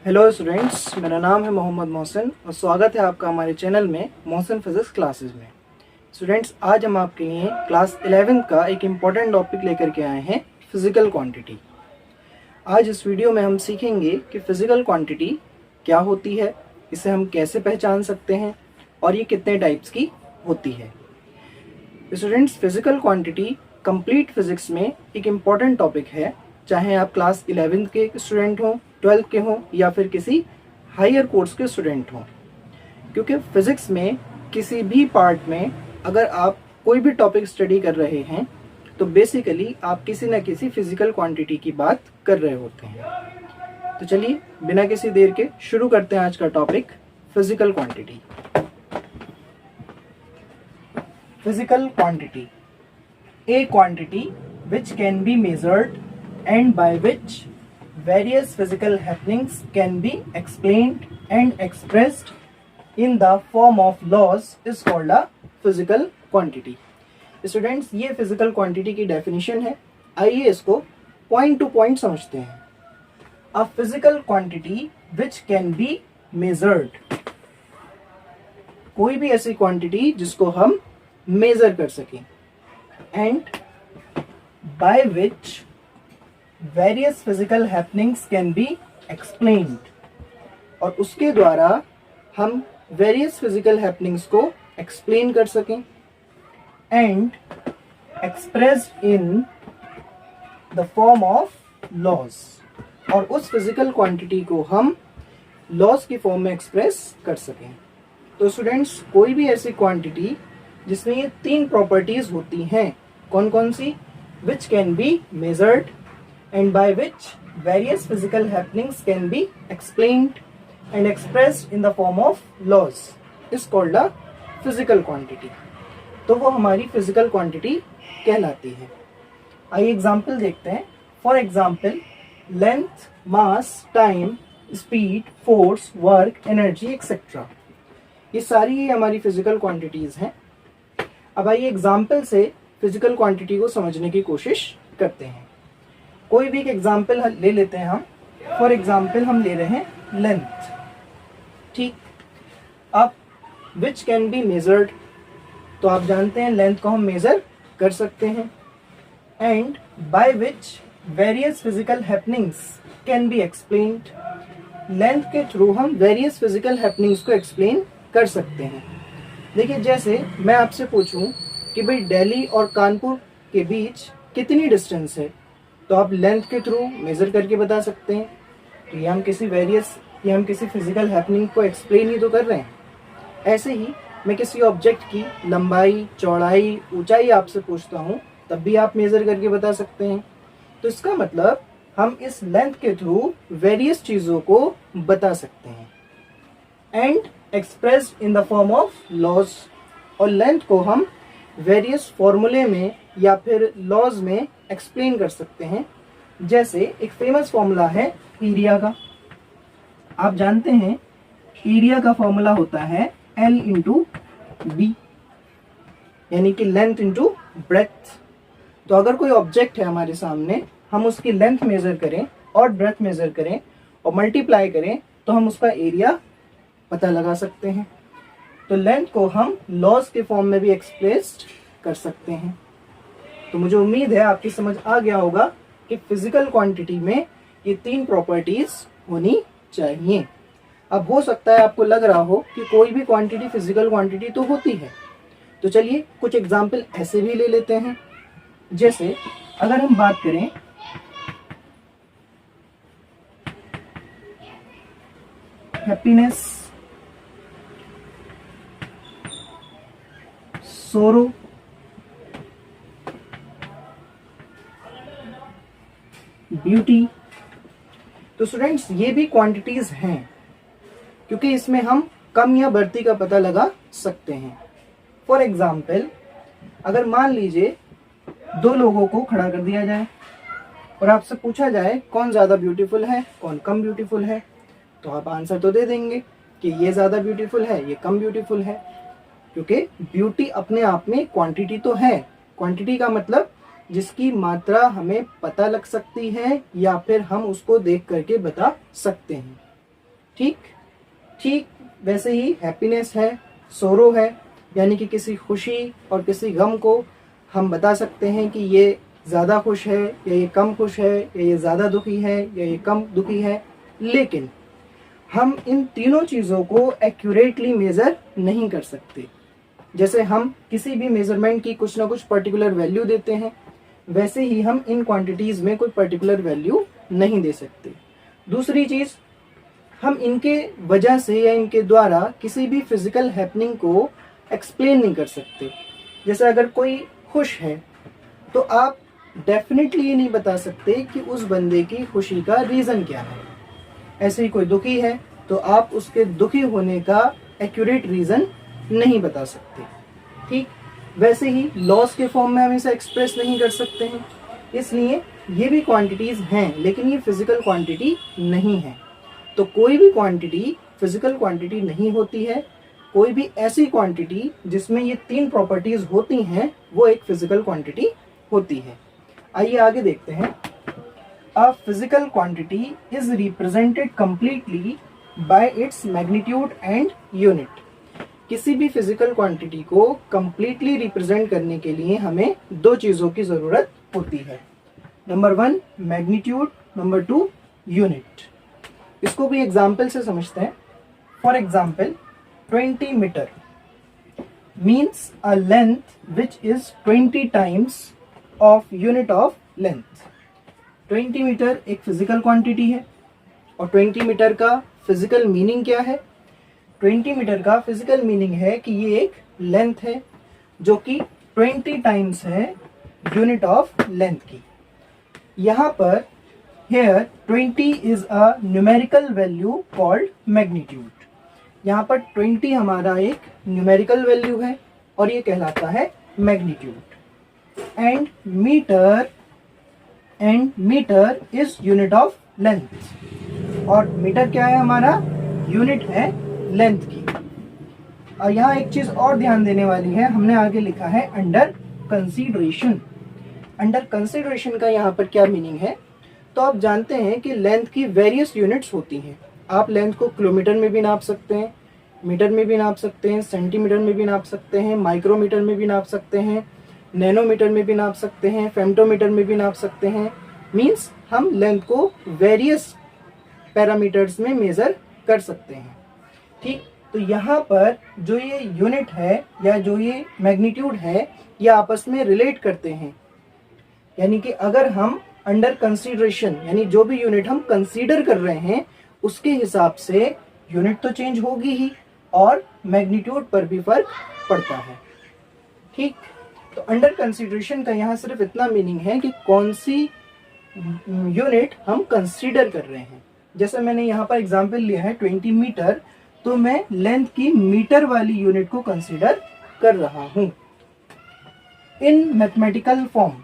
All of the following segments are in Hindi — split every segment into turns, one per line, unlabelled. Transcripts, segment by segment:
हेलो स्टूडेंट्स, मेरा नाम है मोहम्मद मोहसिन और स्वागत है आपका हमारे चैनल में मोहसिन फिजिक्स क्लासेस में। स्टूडेंट्स, आज हम आपके लिए क्लास 11 का एक इम्पॉर्टेंट टॉपिक लेकर के आए हैं, फिजिकल क्वांटिटी। आज इस वीडियो में हम सीखेंगे कि फिजिकल क्वांटिटी क्या होती है, इसे हम कैसे पहचान सकते हैं और ये कितने टाइप्स की होती है। Students, physical quantity complete physics में एक इम्पॉर्टेंट टॉपिक है, चाहे आप क्लास 11 के स्टूडेंट हों, 12 के हों या फिर किसी हायर कोर्स के स्टूडेंट हों। क्योंकि फिजिक्स में किसी भी पार्ट में अगर आप कोई भी टॉपिक स्टडी कर रहे हैं तो बेसिकली आप किसी न किसी फिजिकल क्वांटिटी की बात कर रहे होते हैं। तो चलिए बिना किसी देर के शुरू करते हैं आज का topic, physical quantity. Physical quantity, a quantity which can be measured and by which various physical happenings can be explained and expressed in the form of laws is called a physical quantity। Students, ये फिजिकल क्वांटिटी की डेफिनेशन है। आइए इसको पॉइंट टू पॉइंट समझते हैं। अ physical quantity which can be measured, कोई भी ऐसी क्वांटिटी जिसको हम मेजर कर सकें, and by which various physical happenings can be explained, और उसके द्वारा हम various physical happenings को explain कर सकें and expressed in the form of laws, और उस physical quantity को हम laws की फॉर्म में एक्सप्रेस कर सकें। तो स्टूडेंट्स, कोई भी ऐसी क्वांटिटी जिसमें ये तीन प्रॉपर्टीज होती हैं, कौन कौन सी? Which can be measured and by which various physical happenings can be explained and expressed in the form of laws is called a physical quantity. तो वो हमारी फिजिकल क्वांटिटी कहलाती है। आइए एग्जाम्पल देखते हैं। For example, length, mass, time, speed, force, work, energy etcetera, ये सारी हमारी फिजिकल क्वांटिटीज हैं। अब आइए एग्जाम्पल से फिजिकल क्वांटिटी को समझने की कोशिश करते हैं। कोई भी एक एग्जाम्पल ले लेते हैं हम। फॉर एग्जाम्पल हम ले रहे हैं लेंथ, ठीक। अब विच कैन बी मेजर्ड, तो आप जानते हैं लेंथ को हम मेजर कर सकते हैं। And by which various physical happenings can be explained, length के थ्रू हम वेरियस फिजिकल हैपनिंग्स को एक्सप्लेन कर सकते हैं। देखिए, जैसे मैं आपसे पूछूं कि भाई दिल्ली और कानपुर के बीच कितनी डिस्टेंस है, तो आप लेंथ के थ्रू मेजर करके बता सकते हैं। तो ये हम किसी फिजिकल हैपनिंग को एक्सप्लेन ही तो कर रहे हैं। ऐसे ही मैं किसी ऑब्जेक्ट की लंबाई, चौड़ाई, ऊंचाई आपसे पूछता हूँ, तब भी आप मेजर करके बता सकते हैं। तो इसका मतलब हम इस लेंथ के थ्रू वेरियस चीज़ों को बता सकते हैं and expressed in the form of laws, और लेंथ को हम वेरियस फॉर्मूले में या फिर लॉज में एक्सप्लेन कर सकते हैं। जैसे एक फेमस फॉर्मूला है एरिया का। आप जानते हैं एरिया का फॉर्मूला होता है L इंटू बी, यानी कि लेंथ इंटू ब्रेथ। तो अगर कोई ऑब्जेक्ट है हमारे सामने, हम उसकी लेंथ मेजर करें और ब्रेथ मेजर करें और मल्टीप्लाई करें तो हम उसका एरिया पता लगा सकते हैं। तो लेंथ को हम लॉज के फॉर्म में भी एक्सप्रेस्ड कर सकते हैं। तो मुझे उम्मीद है आपकी समझ आ गया होगा कि फिजिकल क्वांटिटी में ये तीन प्रॉपर्टीज होनी चाहिए। अब हो सकता है आपको लग रहा हो कि कोई भी क्वांटिटी फिजिकल क्वांटिटी तो होती है, तो चलिए कुछ एग्जाम्पल ऐसे भी ले लेते हैं। जैसे अगर हम बात करें हैप्पीनेस, सोरो, ब्यूटी, तो स्टूडेंट्स ये भी क्वांटिटीज हैं, क्योंकि इसमें हम कम या बढ़ती का पता लगा सकते हैं। फॉर एग्जाम्पल, अगर मान लीजिए दो लोगों को खड़ा कर दिया जाए और आपसे पूछा जाए कौन ज़्यादा ब्यूटीफुल है, कौन कम ब्यूटीफुल है, तो आप आंसर तो दे देंगे कि ये ज़्यादा ब्यूटीफुल है, ये कम ब्यूटीफुल है, क्योंकि ब्यूटी अपने आप में क्वांटिटी तो है। क्वांटिटी का मतलब जिसकी मात्रा हमें पता लग सकती है या फिर हम उसको देख करके बता सकते हैं। ठीक ठीक वैसे ही हैप्पीनेस है, सोरो है, यानी कि किसी खुशी और किसी गम को हम बता सकते हैं कि ये ज़्यादा खुश है या ये कम खुश है, या ये ज़्यादा दुखी है या ये कम दुखी है। लेकिन हम इन तीनों चीज़ों को एक्यूरेटली मेज़र नहीं कर सकते। जैसे हम किसी भी मेज़रमेंट की कुछ ना कुछ पर्टिकुलर वैल्यू देते हैं, वैसे ही हम इन क्वांटिटीज़ में कोई पर्टिकुलर वैल्यू नहीं दे सकते। दूसरी चीज़, हम इनके वजह से या इनके द्वारा किसी भी फिजिकल हैपनिंग को एक्सप्लेन नहीं कर सकते। जैसे अगर कोई खुश है तो आप डेफिनेटली ये नहीं बता सकते कि उस बंदे की खुशी का रीज़न क्या है। ऐसे ही कोई दुखी है तो आप उसके दुखी होने का एक्यूरेट रीज़न नहीं बता सकते। ठीक वैसे ही लॉस के फॉर्म में हम इसे एक्सप्रेस नहीं कर सकते हैं। इसलिए ये भी क्वांटिटीज़ हैं, लेकिन ये फिजिकल क्वांटिटी नहीं है। तो कोई भी क्वांटिटी फिजिकल क्वांटिटी नहीं होती है। कोई भी ऐसी क्वांटिटी जिसमें ये तीन प्रॉपर्टीज होती हैं वो एक फिजिकल क्वांटिटी होती है। आइए आगे देखते हैं। अ physical quantity is represented completely by its magnitude and unit. किसी भी फिजिकल क्वांटिटी को कंप्लीटली रिप्रेजेंट करने के लिए हमें दो चीज़ों की ज़रूरत होती है। Number 1 magnitude, number 2 unit. इसको भी एग्जाम्पल से समझते हैं। For example 20 metre means a length which is 20 times of unit of length. 20 metre एक फिजिकल क्वांटिटी है और 20 मीटर का फिजिकल मीनिंग क्या है? 20 मीटर का फिजिकल मीनिंग है कि ये एक लेंथ है जो कि 20 टाइम्स है यूनिट ऑफ लेंथ की। यहाँ पर here 20 is a numerical value called magnitude। यहाँ पर 20 हमारा एक न्यूमेरिकल वैल्यू है और ये कहलाता है magnitude. And metre is unit of length, और मीटर क्या है? हमारा यूनिट है लेंथ की। और यहाँ एक चीज और ध्यान देने वाली है, हमने आगे लिखा है अंडर कंसीडरेशन। अंडर कंसीडरेशन का यहाँ पर क्या मीनिंग है? तो आप जानते हैं कि लेंथ की वेरियस यूनिट्स होती हैं। आप लेंथ को किलोमीटर में भी नाप सकते हैं, मीटर में भी नाप सकते हैं, सेंटीमीटर में भी नाप सकते हैं, माइक्रोमीटर में भी नाप सकते हैं, नैनोमीटर में भी नाप सकते हैं, फेम्टोमीटर में भी नाप सकते हैं। मीन्स हम लेंथ को वेरियस पैरामीटर्स में मेजर कर सकते हैं। ठीक, तो यहाँ पर जो ये यूनिट है या जो ये मैग्नीट्यूड है ये आपस में रिलेट करते हैं। यानी कि अगर हम अंडर कंसीडरेशन यानी जो भी यूनिट हम कंसीडर कर रहे हैं उसके हिसाब से यूनिट तो चेंज होगी ही और मैग्नीट्यूड पर भी फर्क पड़ता है। ठीक, तो अंडर कंसीडरेशन का यहाँ सिर्फ इतना मीनिंग है कि कौन सी यूनिट हम कंसीडर कर रहे हैं। जैसे मैंने यहाँ पर एग्जांपल लिया है 20 मीटर, तो मैं लेंथ की मीटर वाली यूनिट को कंसीडर कर रहा हूँ। इन मैथमेटिकल फॉर्म,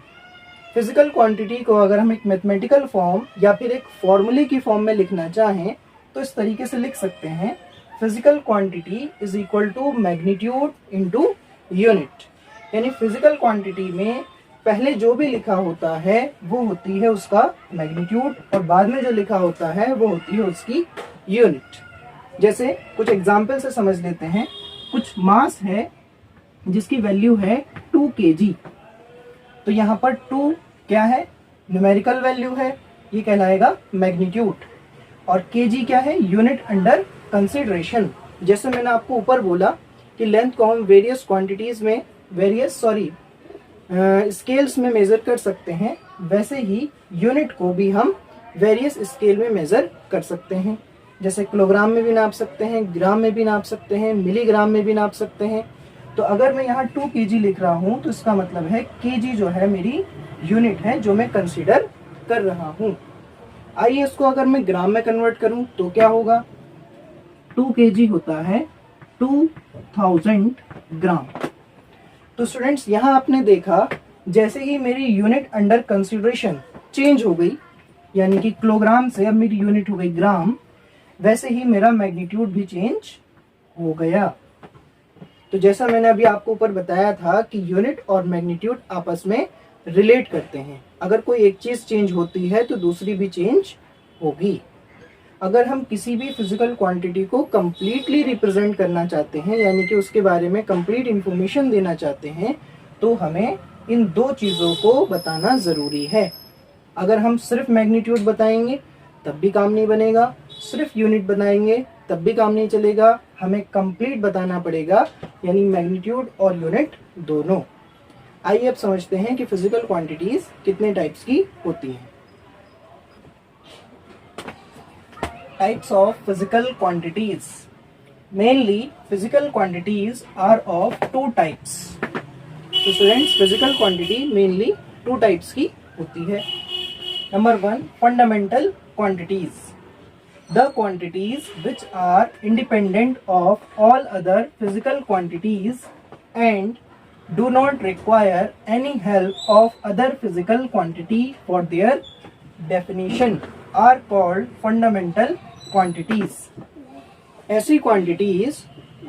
फिजिकल क्वांटिटी को अगर हम एक मैथमेटिकल फॉर्म या फिर एक फॉर्मूले की फॉर्म में लिखना चाहें तो इस तरीके से लिख सकते हैं, physical quantity is equal to magnitude into unit. यानी फिजिकल क्वांटिटी में पहले जो भी लिखा होता है वो होती है उसका मैग्नीट्यूड और बाद में जो लिखा होता है वो होती है उसकी यूनिट। जैसे कुछ एग्जाम्पल से समझ लेते हैं। कुछ मास है जिसकी वैल्यू है 2 kg, तो यहाँ पर 2 क्या है? न्यूमेरिकल वैल्यू है, ये कहलाएगा मैग्नीट्यूड। और kg क्या है? Unit under consideration. जैसे मैंने आपको ऊपर बोला कि लेंथ को हम वेरियस क्वांटिटीज में स्केल्स में मेजर कर सकते हैं, वैसे ही यूनिट को भी हम वेरियस स्केल में मेजर कर सकते हैं। जैसे किलोग्राम में भी नाप सकते हैं, ग्राम में भी नाप सकते हैं, मिलीग्राम में भी नाप सकते हैं। तो अगर मैं यहाँ 2 kg लिख रहा हूँ तो इसका मतलब है kg जो है मेरी यूनिट है जो मैं कंसीडर कर रहा हूँ। आइए इसको अगर मैं ग्राम में कन्वर्ट करूँ तो क्या होगा? 2 kg होता है 2000 ग्राम। तो स्टूडेंट्स यहाँ आपने देखा जैसे ही मेरी यूनिट अंडर कंसीडरेशन चेंज हो गई, यानी कि किलोग्राम से अब मेरी यूनिट हो गई ग्राम, वैसे ही मेरा मैग्नीट्यूड भी चेंज हो गया। तो जैसा मैंने अभी आपको ऊपर बताया था कि यूनिट और मैग्नीट्यूड आपस में रिलेट करते हैं। अगर कोई एक चीज चेंज होती है तो दूसरी भी चेंज होगी। अगर हम किसी भी फिजिकल क्वांटिटी को कंप्लीटली रिप्रेजेंट करना चाहते हैं, यानी कि उसके बारे में कंप्लीट इंफॉर्मेशन देना चाहते हैं, तो हमें इन दो चीज़ों को बताना ज़रूरी है। अगर हम सिर्फ मैग्नीट्यूड बताएंगे तब भी काम नहीं बनेगा, सिर्फ यूनिट बनाएंगे तब भी काम नहीं चलेगा, हमें कंप्लीट बताना पड़ेगा, यानी मैग्नीट्यूड और यूनिट दोनों। आइए अब समझते हैं कि फिजिकल क्वांटिटीज कितने टाइप्स की होती हैं। Types of physical quantities. Mainly physical quantities are of two types. तो students, physical quantity mainly two types की होती है। Number 1, fundamental quantities, the quantities which are independent of all other physical quantities and do not require any help of other physical quantity for their definition are called fundamental quantities. ऐसी quantities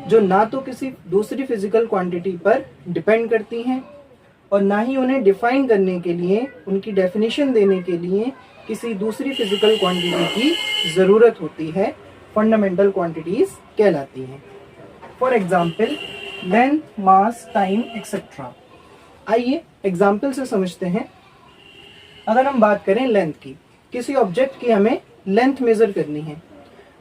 जो ना तो किसी दूसरी physical quantity पर depend करती हैं और ना ही उन्हें define करने के लिए, उनकी definition देने के लिए किसी दूसरी फिजिकल क्वांटिटी की ज़रूरत होती है, फंडामेंटल क्वांटिटीज कहलाती हैं। For example length, mass, time etcetera. आइए एग्जाम्पल से समझते हैं। अगर हम बात करें लेंथ की, किसी ऑब्जेक्ट की हमें लेंथ मेज़र करनी है,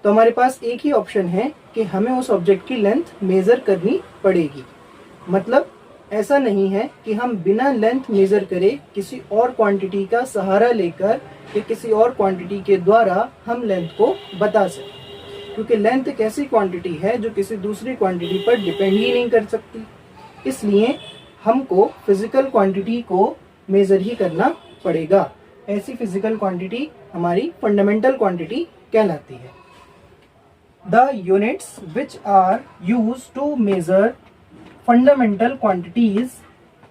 तो हमारे पास एक ही ऑप्शन है कि हमें उस ऑब्जेक्ट की लेंथ मेज़र करनी पड़ेगी। मतलब ऐसा नहीं है कि हम बिना लेंथ मेज़र करे किसी और क्वांटिटी का सहारा लेकर कि किसी और क्वांटिटी के द्वारा हम लेंथ को बता सकें, क्योंकि लेंथ एक ऐसी क्वांटिटी है जो किसी दूसरी क्वांटिटी पर डिपेंड ही नहीं कर सकती। इसलिए हमको फिजिकल क्वांटिटी को मेज़र ही करना पड़ेगा। ऐसी फिजिकल क्वांटिटी हमारी फंडामेंटल क्वांटिटी कहलाती है। The units which are used to measure fundamental quantities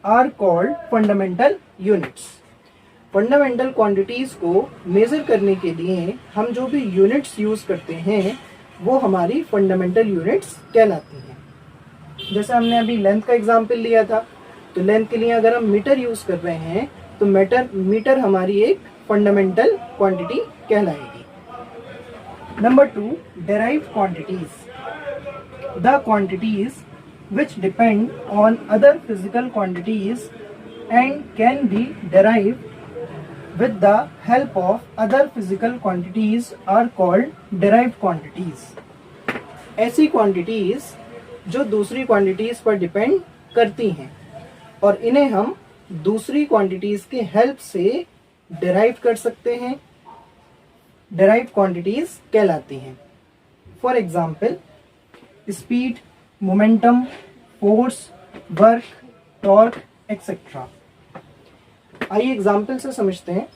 are called fundamental units. Fundamental quantities को मेजर करने के लिए हम जो भी यूनिट्स यूज करते हैं वो हमारी फंडामेंटल यूनिट्स कहलाती हैं। जैसे हमने अभी लेंथ का एग्जांपल लिया था, तो लेंथ के लिए अगर हम मीटर यूज कर रहे हैं तो मीटर हमारी एक फंडामेंटल क्वांटिटी कहलाएगी। Number 2, derived quantities. The quantities which depend on other physical quantities and can be derived with the help of other physical quantities are called derived quantities. ऐसी quantities जो दूसरी quantities पर depend करती हैं और इन्हें हम दूसरी quantities के help से derive कर सकते हैं, derived quantities कहलाती हैं। For example, speed, momentum, force, work, torque etcetera. आइए एग्जाम्पल से समझते हैं।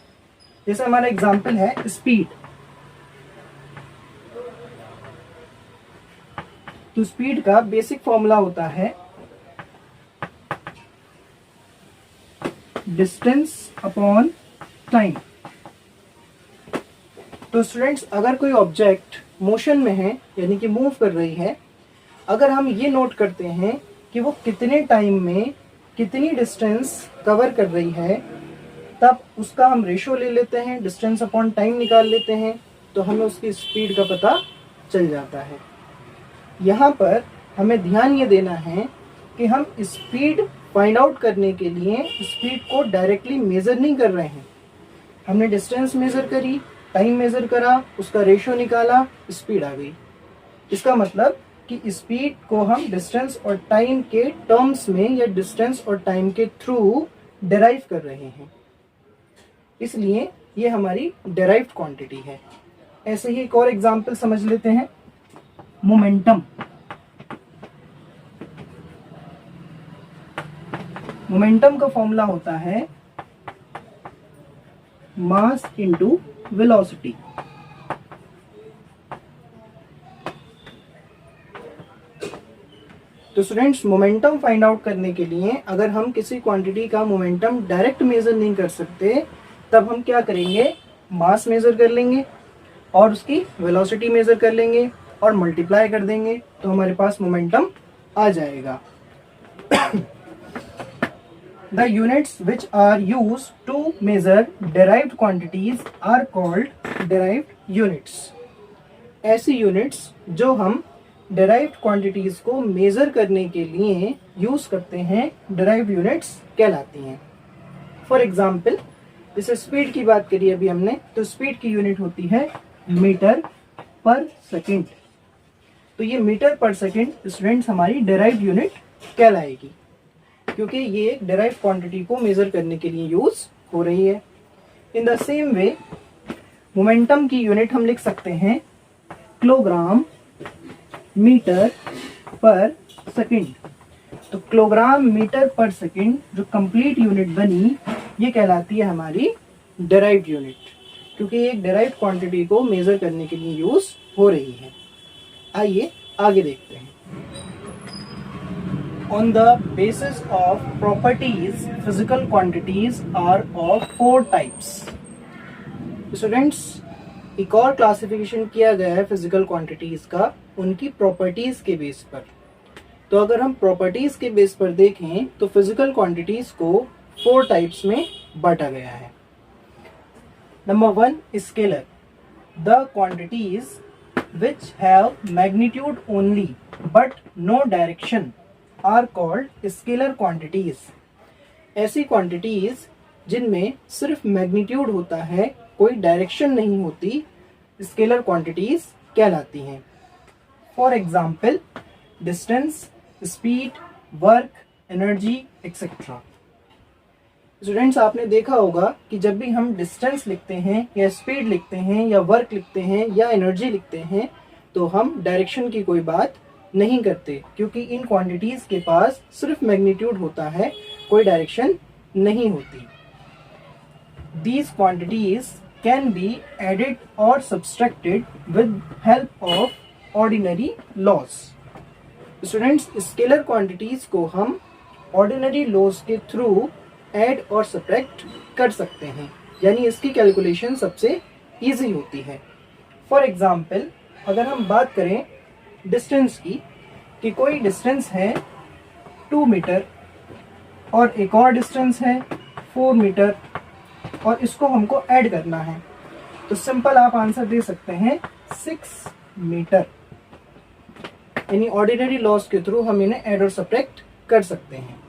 जैसे हमारा एग्जाम्पल है स्पीड। तो स्पीड का बेसिक फॉर्मूला होता है डिस्टेंस अपॉन टाइम। तो स्टूडेंट्स, अगर कोई ऑब्जेक्ट मोशन में है यानी कि मूव कर रही है, अगर हम ये नोट करते हैं कि वो कितने टाइम में कितनी डिस्टेंस कवर कर रही है, तब उसका हम रेशो ले लेते हैं, डिस्टेंस अपॉन टाइम निकाल लेते हैं, तो हमें उसकी स्पीड का पता चल जाता है। यहाँ पर हमें ध्यान ये देना है कि हम स्पीड फाइंड आउट करने के लिए स्पीड को डायरेक्टली मेज़र नहीं कर रहे हैं। हमने डिस्टेंस मेज़र करी, टाइम मेज़र करा, उसका रेशो निकाला, स्पीड आ गई। इसका मतलब कि स्पीड को हम डिस्टेंस और टाइम के टर्म्स में या डिस्टेंस और टाइम के थ्रू डेराइव कर रहे हैं, इसलिए ये हमारी डेराइव्ड क्वांटिटी है। ऐसे ही एक और एग्जांपल समझ लेते हैं, मोमेंटम। मोमेंटम का फॉर्मूला होता है मास इनटू वेलोसिटी। तो स्टूडेंट्स, मोमेंटम फाइंड आउट करने के लिए अगर हम किसी क्वांटिटी का मोमेंटम डायरेक्ट मेजर नहीं कर सकते, तब हम क्या करेंगे, मास मेजर कर लेंगे और उसकी वेलोसिटी मेजर कर लेंगे और मल्टीप्लाई कर देंगे, तो हमारे पास मोमेंटम आ जाएगा। The units which are used to measure derived quantities are called derived units. ऐसी यूनिट्स जो हम डिराइव्ड क्वांटिटीज को मेजर करने के लिए यूज करते हैं डिराइव्ड यूनिट्स कहलाती हैं। फॉर एग्जाम्पल, जैसे स्पीड की बात करी अभी हमने, तो स्पीड की यूनिट होती है मीटर पर सेकेंड। तो ये मीटर पर सेकेंड स्टूडेंट्स हमारी डिराइव्ड यूनिट कहलाएगी, क्योंकि ये एक डिराइव्ड क्वांटिटी को मेजर करने के लिए यूज हो रही है। In the same way momentum की यूनिट हम लिख सकते हैं किलोग्राम मीटर पर सेकेंड। तो किलोग्राम मीटर पर सेकेंड जो कंप्लीट यूनिट बनी, ये कहलाती है हमारी डिराइव्ड यूनिट, क्योंकि ये एक डिराइव्ड क्वांटिटी को मेजर करने के लिए यूज हो रही है। आइए आगे देखते हैं। On the basis of properties, physical quantities are of 4 types. Students, एक और क्लासिफिकेशन किया गया है फिजिकल क्वांटिटीज का उनकी प्रॉपर्टीज के बेस पर। तो अगर हम प्रॉपर्टीज के बेस पर देखें तो फिजिकल क्वांटिटीज को 4 टाइप्स में बांटा गया है। Number 1, scalar. The quantities which have magnitude only but no direction are called scalar quantities. ऐसी क्वांटिटीज जिनमें सिर्फ मैग्नीट्यूड होता है, कोई डायरेक्शन नहीं होती, स्केलर क्वांटिटीज कहलाती हैं। For example, distance, speed, work, energy etcetera. Students, आपने देखा होगा कि जब भी हम डिस्टेंस लिखते हैं या स्पीड लिखते हैं या वर्क लिखते हैं या एनर्जी लिखते हैं तो हम डायरेक्शन की कोई बात नहीं करते, क्योंकि इन क्वांटिटीज के पास सिर्फ मैग्नीट्यूड होता है, कोई डायरेक्शन नहीं होती। These quantities can be added or subtracted with help of ordinary laws. Students, scalar quantities को हम ऑर्डिनरी लॉज के थ्रू ऐड और सब्ट्रैक्ट कर सकते हैं, यानी इसकी कैलकुलेशन सबसे इजी होती है। फॉर एग्जाम्पल, अगर हम बात करें डिस्टेंस की, कि कोई डिस्टेंस है 2 मीटर और एक और डिस्टेंस है 4 मीटर और इसको हमको ऐड करना है, तो सिंपल आप आंसर दे सकते हैं 6 मीटर। यानी ऑर्डिनरी लॉज के थ्रू हम इन्हें ऐड और सब्ट्रैक्ट कर सकते हैं।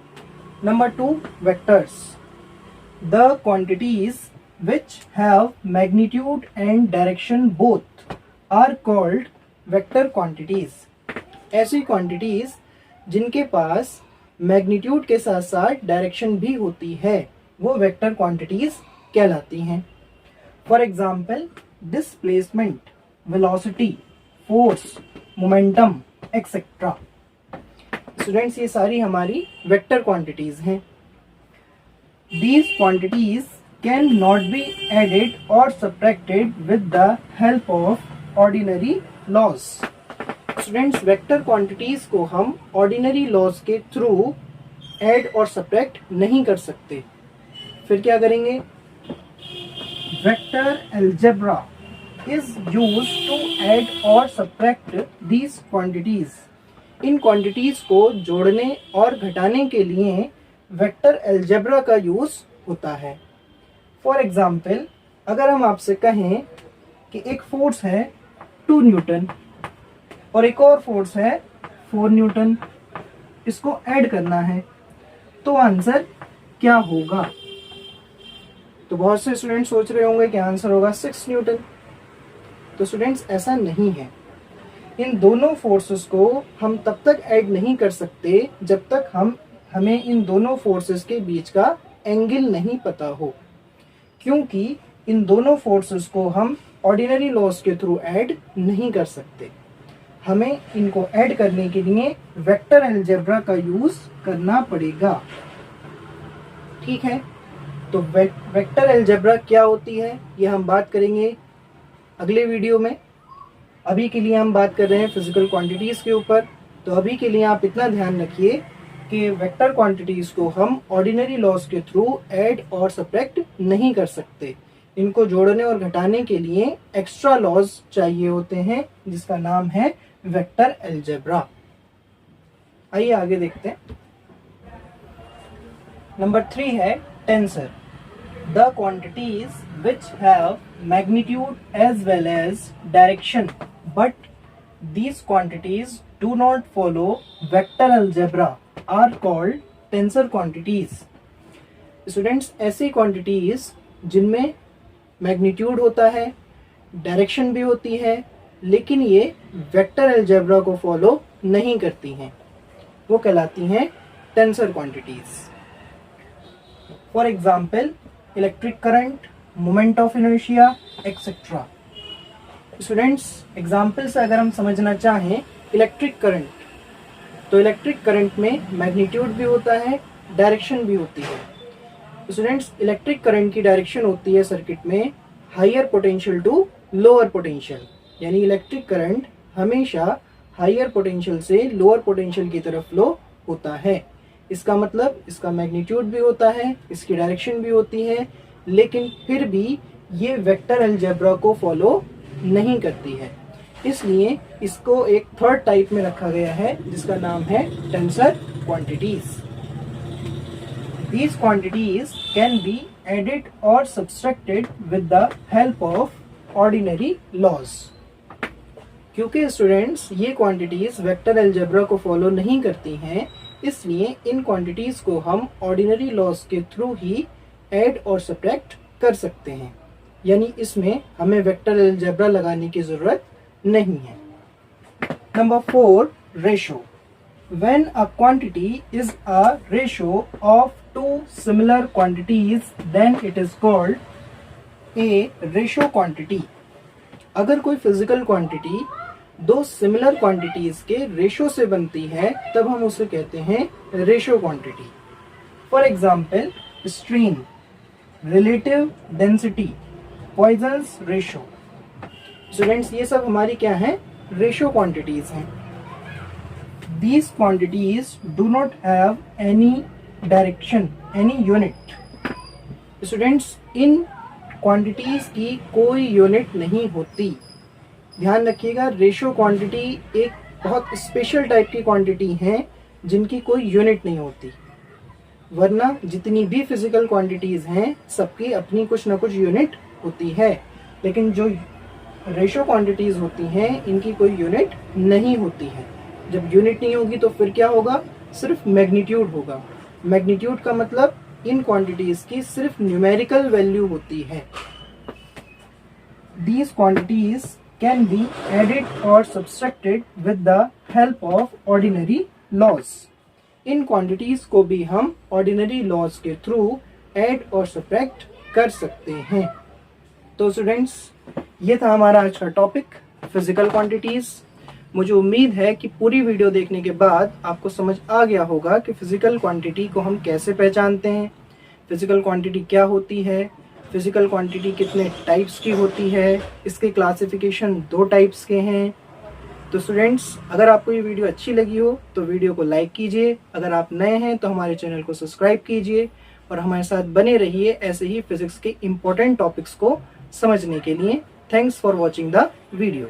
Number 2, vectors. The quantities which have magnitude and direction both are called vector quantities. ऐसी quantities जिनके पास मैग्नीट्यूड के साथ साथ डायरेक्शन भी होती है, वो वेक्टर क्वांटिटीज कहलाती हैं। For example, displacement, velocity, force, momentum etcetera. Students, ये सारी हमारी वेक्टर क्वांटिटीज हैं। These quantities can not be added or subtracted with the help of ordinary laws. Students, vector quantities को हम ऑर्डिनरी लॉज के थ्रू ऐड और सब्ट्रैक्ट नहीं कर सकते। फिर क्या करेंगे? Vector algebra is used to add or subtract these quantities. In quantities को जोड़ने और घटाने के लिए वेक्टर अलजेब्रा का यूज होता है। फॉर एग्जाम्पल, अगर हम आपसे कहें कि एक फोर्स है 2 न्यूटन और एक और फोर्स है 4 न्यूटन, इसको ऐड करना है, तो आंसर क्या होगा? तो बहुत से स्टूडेंट सोच रहे होंगे कि आंसर होगा 6 न्यूटन। तो स्टूडेंट्स, ऐसा नहीं है। इन दोनों फोर्सेस को हम तब तक ऐड नहीं कर सकते जब तक हमें इन दोनों फोर्सेस के बीच का एंगल नहीं पता हो, क्योंकि इन दोनों फोर्सेस को हम ऑर्डिनरी लॉज के थ्रू ऐड नहीं कर सकते। हमें इनको ऐड करने के लिए वेक्टर अलजेब्रा का यूज करना पड़ेगा। ठीक है, तो वेक्टर अलजेब्रा क्या होती है ये हम बात करेंगे अगले वीडियो में। अभी के लिए हम बात कर रहे हैं फिजिकल क्वांटिटीज के ऊपर। तो अभी के लिए आप इतना ध्यान रखिए कि वेक्टर क्वांटिटीज को हम ऑर्डिनरी लॉज के थ्रू ऐड और सब्ट्रैक्ट नहीं कर सकते। इनको जोड़ने और घटाने के लिए एक्स्ट्रा लॉज चाहिए होते हैं, जिसका नाम है वेक्टर अलजेब्रा। आइए आगे देखते हैं। नंबर 3 है tensor. The quantities which have magnitude as well as direction but these quantities do not follow vector algebra are called tensor quantities. Students, ऐसी क्वांटिटीज जिनमें मैग्नीट्यूड होता है, डायरेक्शन भी होती है, लेकिन ये वेक्टर अलजेब्रा को फॉलो नहीं करती हैं, वो कहलाती हैं tensor quantities. For example electric current, moment of inertia etcetera. Students, example से अगर हम समझना चाहें इलेक्ट्रिक करंट, तो इलेक्ट्रिक करंट में मैग्नीट्यूड भी होता है, डायरेक्शन भी होती है. स्टूडेंट्स, इलेक्ट्रिक करंट की डायरेक्शन होती है सर्किट में higher potential to lower potential, यानी इलेक्ट्रिक करंट हमेशा हायर पोटेंशियल से लोअर पोटेंशियल की तरफ फ्लो होता है. इसका मतलब इसका मैग्नीट्यूड भी होता है, इसकी डायरेक्शन भी होती है, लेकिन फिर भी ये वेक्टर अलजेब्रा को फॉलो नहीं करती है. इसलिए इसको एक थर्ड टाइप में रखा गया है जिसका नाम है tensor quantities. These quantities can be added or subtracted with the help of ordinary laws. क्योंकि स्टूडेंट्स ये क्वांटिटीज वेक्टर अलजेब्रा को फॉलो नहीं करती हैं, इसलिए इन क्वांटिटीज को हम ऑर्डिनरी लॉज के थ्रू ही ऐड और सब्ट्रैक्ट कर सकते हैं, यानी इसमें हमें वेक्टर अलजेब्रा लगाने की जरूरत नहीं है. Number 4, ratio. When a quantity is a ratio of two similar quantities, then it is called a ratio quantity. अगर कोई फिजिकल क्वांटिटी दो सिमिलर क्वांटिटीज के रेशो से बनती है तब हम उसे कहते हैं ratio quantity. For example strain, relative density, Poisson's ratio. Students, ये सब हमारी क्या है, रेशो क्वांटिटीज हैं. These quantities do not have any direction, any unit. Students, in quantities की कोई यूनिट नहीं होती. ध्यान रखिएगा, रेशो क्वांटिटी एक बहुत स्पेशल टाइप की क्वांटिटी है जिनकी कोई यूनिट नहीं होती, वरना जितनी भी फिजिकल क्वांटिटीज हैं सबकी अपनी कुछ ना कुछ यूनिट होती है, लेकिन जो रेशो क्वांटिटीज होती हैं इनकी कोई यूनिट नहीं होती है. जब यूनिट नहीं होगी तो फिर क्या होगा, सिर्फ मैग्नीट्यूड होगा. मैग्नीट्यूड का मतलब इन क्वांटिटीज की सिर्फ न्यूमेरिकल वैल्यू होती है. These quantities can be added or subtracted with the help of ordinary laws. In quantities को भी हम ऑर्डिनरी लॉज के थ्रू ऐड और सब्ट्रैक्ट कर सकते हैं. तो स्टूडेंट्स, ये था हमारा आज का टॉपिक, फिजिकल क्वांटिटीज. मुझे उम्मीद है कि पूरी वीडियो देखने के बाद आपको समझ आ गया होगा कि फिजिकल क्वांटिटी को हम कैसे पहचानते हैं, फिजिकल क्वांटिटी क्या होती है, फिजिकल क्वांटिटी कितने टाइप्स की होती है, इसके क्लासिफिकेशन 2 टाइप्स के हैं. तो स्टूडेंट्स, अगर आपको ये वीडियो अच्छी लगी हो तो वीडियो को लाइक कीजिए. अगर आप नए हैं तो हमारे चैनल को सब्सक्राइब कीजिए और हमारे साथ बने रहिए ऐसे ही फिजिक्स के इम्पोर्टेंट टॉपिक्स को समझने के लिए. Thanks for watching the video.